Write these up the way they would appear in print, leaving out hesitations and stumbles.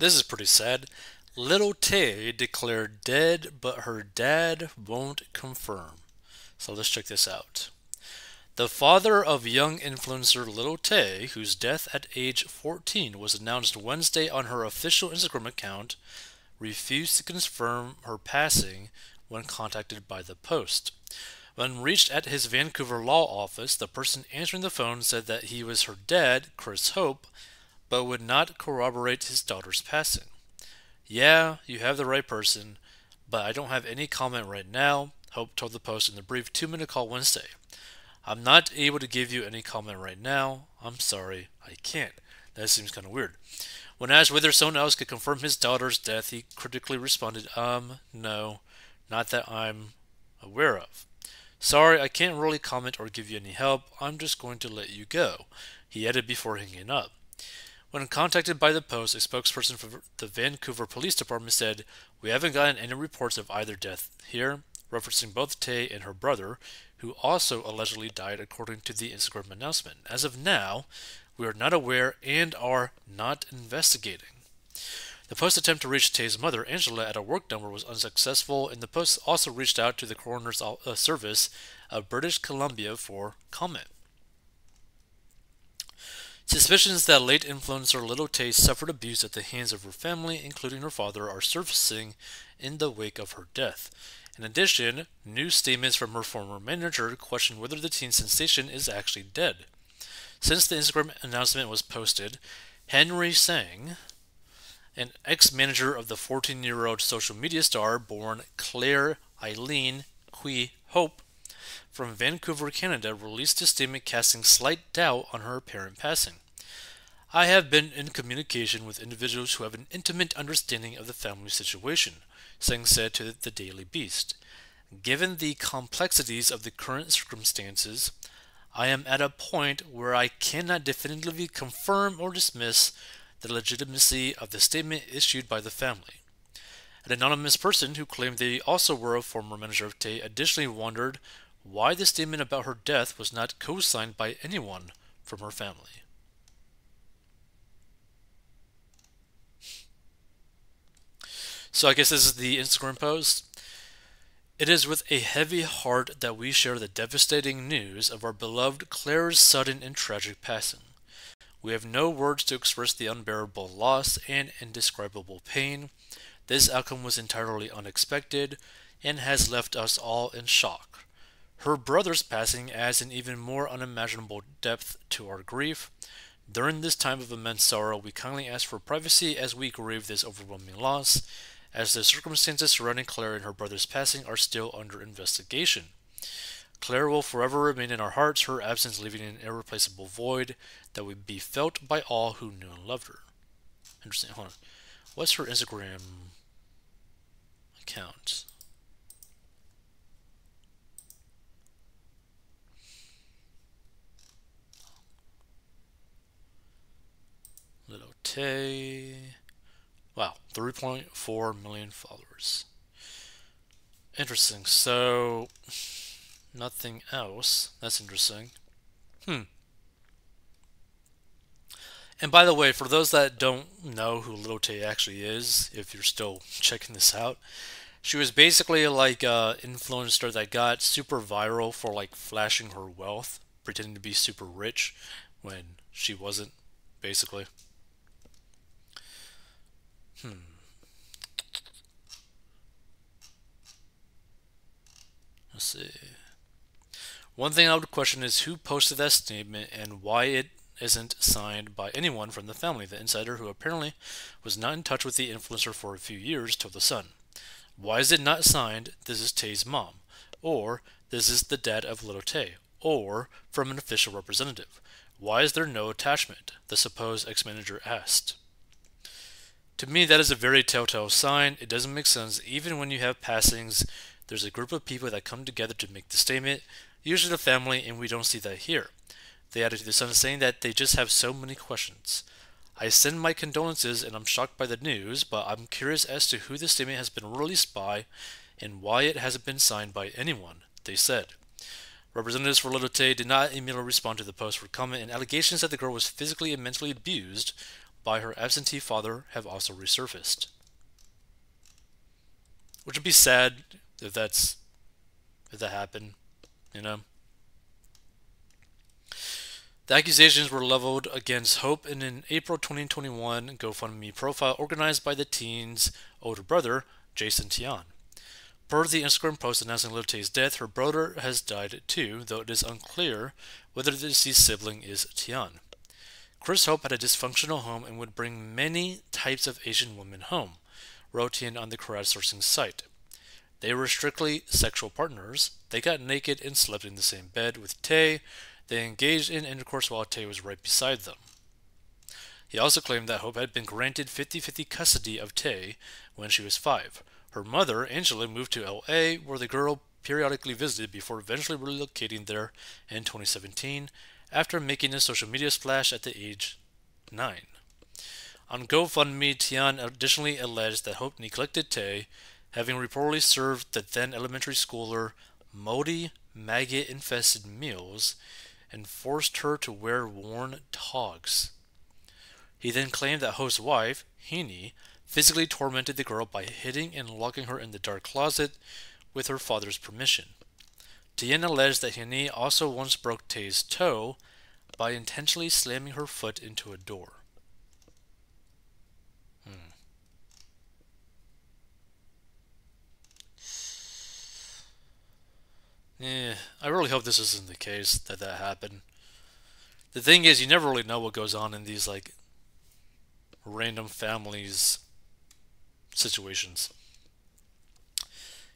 This is pretty sad. Little Tay declared dead, but her dad won't confirm. So let's check this out. The father of young influencer Little Tay, whose death at age 14 was announced Wednesday on her official Instagram account, refused to confirm her passing when contacted by the Post. When reached at his Vancouver law office, the person answering the phone said that he was her dad, Chris Hope, but would not corroborate his daughter's passing. Yeah, you have the right person, but I don't have any comment right now, Hope told the Post in the brief 2-minute call Wednesday. I'm not able to give you any comment right now. I'm sorry, I can't. That seems kind of weird. When asked whether someone else could confirm his daughter's death, he critically responded, no, not that I'm aware of. Sorry, I can't really comment or give you any help. I'm just going to let you go, he added before hanging up. When contacted by the Post, a spokesperson for the Vancouver Police Department said, "We haven't gotten any reports of either death here," referencing both Tay and her brother, who also allegedly died according to the Instagram announcement. As of now, we are not aware and are not investigating. The Post attempt to reach Tay's mother, Angela, at a work number was unsuccessful, and the Post also reached out to the Coroner's Service of British Columbia for comment. Suspicions that late influencer Little Tay suffered abuse at the hands of her family, including her father, are surfacing in the wake of her death. In addition, new statements from her former manager question whether the teen sensation is actually dead. Since the Instagram announcement was posted, Henry Sang, an ex-manager of the 14-year-old social media star born Claire Eileen Qui Hope from Vancouver, Canada, released a statement casting slight doubt on her apparent passing. I have been in communication with individuals who have an intimate understanding of the family situation, Sang said to the Daily Beast. Given the complexities of the current circumstances, I am at a point where I cannot definitively confirm or dismiss the legitimacy of the statement issued by the family. An anonymous person who claimed they also were a former manager of Tay additionally wondered why the statement about her death was not co-signed by anyone from her family. So I guess this is the Instagram post. It is with a heavy heart that we share the devastating news of our beloved Claire's sudden and tragic passing. We have no words to express the unbearable loss and indescribable pain. This outcome was entirely unexpected and has left us all in shock. Her brother's passing adds an even more unimaginable depth to our grief. During this time of immense sorrow, we kindly ask for privacy as we grieve this overwhelming loss, as the circumstances surrounding Claire and her brother's passing are still under investigation. Claire will forever remain in our hearts, her absence leaving an irreplaceable void that would be felt by all who knew and loved her. Interesting. Hold on. What's her Instagram account? Little Tay. Wow, 3.4 million followers. Interesting. So, nothing else. That's interesting. And by the way, for those that don't know who Little Tay actually is, if you're still checking this out, she was basically like a influencer that got super viral for like flashing her wealth, pretending to be super rich when she wasn't, basically. Let's see. One thing I would question is who posted that statement and why it isn't signed by anyone from the family. The insider, who apparently was not in touch with the influencer for a few years, told The Sun. Why is it not signed, "This is Tay's mom," or "This is the dad of Little Tay," or from an official representative? Why is there no attachment? The supposed ex-manager asked. To me, that is a very telltale sign. It doesn't make sense. Even when you have passings, there's a group of people that come together to make the statement, usually the family, and we don't see that here. They added to The Sun, saying that they just have so many questions. I send my condolences and I'm shocked by the news, but I'm curious as to who this statement has been released by and why it hasn't been signed by anyone, they said. Representatives for Little Tay did not immediately respond to the post for comment, and allegations that the girl was physically and mentally abused by her absentee father have also resurfaced. Which would be sad if that happened, you know. The accusations were leveled against Hope in an April 2021 GoFundMe profile organized by the teen's older brother, Jason Tian. Per the Instagram post announcing Lil Tay's death, her brother has died too, though it is unclear whether the deceased sibling is Tian. Chris Hope had a dysfunctional home and would bring many types of Asian women home, wrote Tian on the crowdsourcing site. They were strictly sexual partners. They got naked and slept in the same bed with Tay. They engaged in intercourse while Tay was right beside them. He also claimed that Hope had been granted 50-50 custody of Tay when she was 5. Her mother, Angela, moved to LA, where the girl periodically visited before eventually relocating there in 2017 after making a social media splash at the age 9. On GoFundMe, Tian additionally alleged that Hope neglected Tay, having reportedly served the then elementary schooler moldy, maggot-infested meals and forced her to wear worn togs. He then claimed that Hope's wife, Heaney, physically tormented the girl by hitting and locking her in the dark closet with her father's permission. Tian alleged that Heaney also once broke Tay's toe by intentionally slamming her foot into a door. I really hope this isn't the case, that happened. The thing is, you never really know what goes on in these, like, random families situations.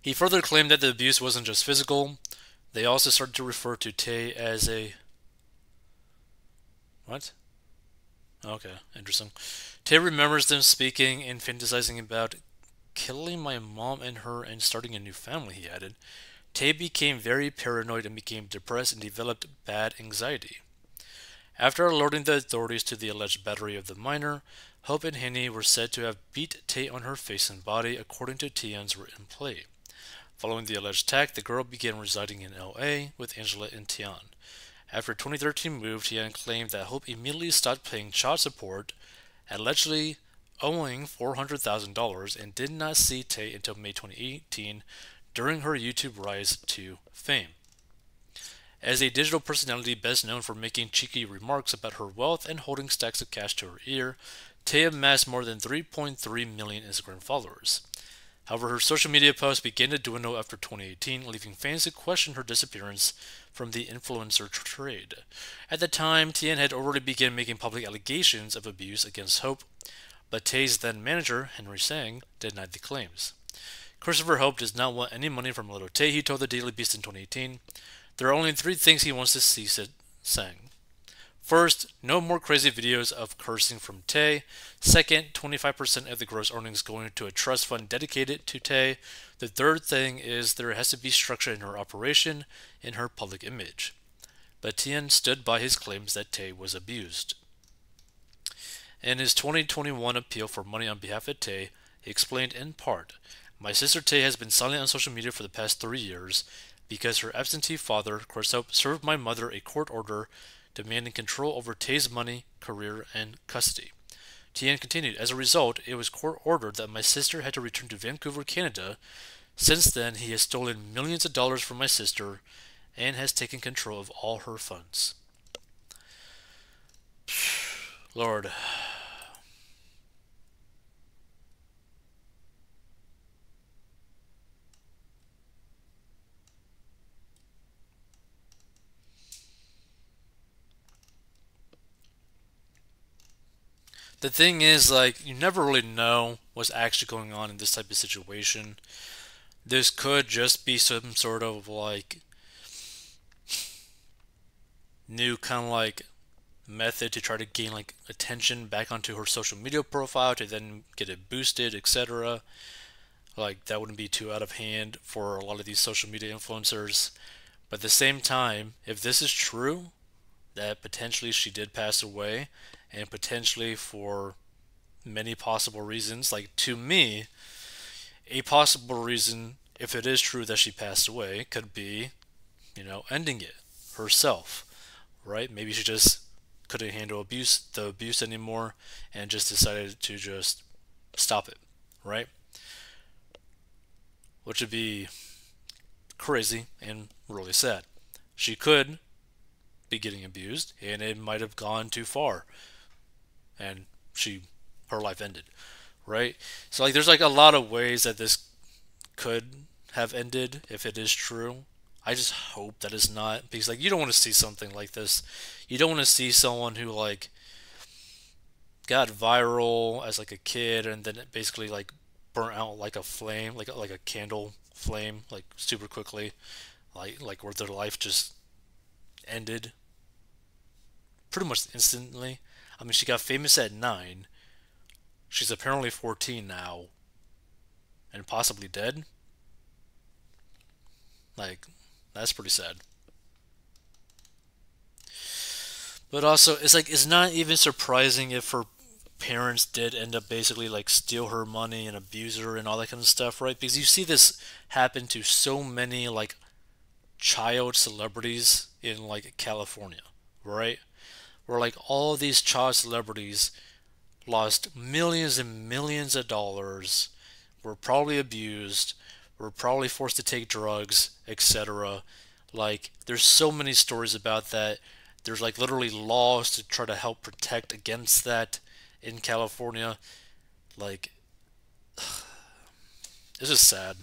He further claimed that the abuse wasn't just physical. They also started to refer to Tay as a... What? Okay, interesting. Tay remembers them speaking and fantasizing about killing my mom and her and starting a new family, he added. Tay became very paranoid and became depressed and developed bad anxiety. After alerting the authorities to the alleged battery of the minor, Hope and Heaney were said to have beat Tay on her face and body, according to Tian's written plea. Following the alleged attack, the girl began residing in LA with Angela and Tian. After 2013 move, Tian claimed that Hope immediately stopped paying child support, allegedly owing $400,000, and did not see Tay until May 2018 during her YouTube rise to fame. As a digital personality best known for making cheeky remarks about her wealth and holding stacks of cash to her ear, Tay amassed more than 3.3 million Instagram followers. However, her social media posts began to dwindle after 2018, leaving fans to question her disappearance from the influencer trade. At the time, Tian had already begun making public allegations of abuse against Hope, but Tay's then manager, Henry Sang, denied the claims. Christopher Hope does not want any money from Little Tay, he told the Daily Beast in 2018. There are only 3 things he wants to see, said Sang. First, no more crazy videos of cursing from Tay. Second, 25% of the gross earnings going to a trust fund dedicated to Tay. The third thing is there has to be structure in her operation, in her public image. But Tian stood by his claims that Tay was abused. In his 2021 appeal for money on behalf of Tay, he explained in part, my sister Tay has been silent on social media for the past 3 years because her absentee father, Chris Hope, served my mother a court order demanding control over Tay's money, career, and custody. Tian continued, as a result, it was court ordered that my sister had to return to Vancouver, Canada. Since then, he has stolen millions of dollars from my sister and has taken control of all her funds. Lord. The thing is, like, you never really know what's actually going on in this type of situation. This could just be some sort of, like, new kind of, like, method to try to gain, like, attention back onto her social media profile to then get it boosted, etc. Like, that wouldn't be too out of hand for a lot of these social media influencers. But at the same time, if this is true, that potentially she did pass away, and potentially for many possible reasons. Like, to me, a possible reason, if it is true that she passed away, could be, ending it herself, right? Maybe she just couldn't handle the abuse anymore, and just decided to just stop it, right? Which would be crazy and really sad. She could be getting abused, and it might have gone too far, and she her life ended, right? So like, there's like a lot of ways that this could have ended if it is true. I just hope that it's not, because like, you don't want to see something like this. You don't want to see someone who like got viral as like a kid and then it basically like burnt out like a flame, like a candle flame, like super quickly, like where their life just ended pretty much instantly. I mean, she got famous at 9. She's apparently 14 now and possibly dead. Like, that's pretty sad. But also, it's like, it's not even surprising if her parents did end up basically like steal her money and abuse her and all that kind of stuff, right? Because you see this happen to so many like child celebrities in like California, right? Where like all these child celebrities lost millions and millions of dollars, were probably abused, were probably forced to take drugs, etc. Like, there's so many stories about that. There's like literally laws to try to help protect against that in California. Like, it's just sad.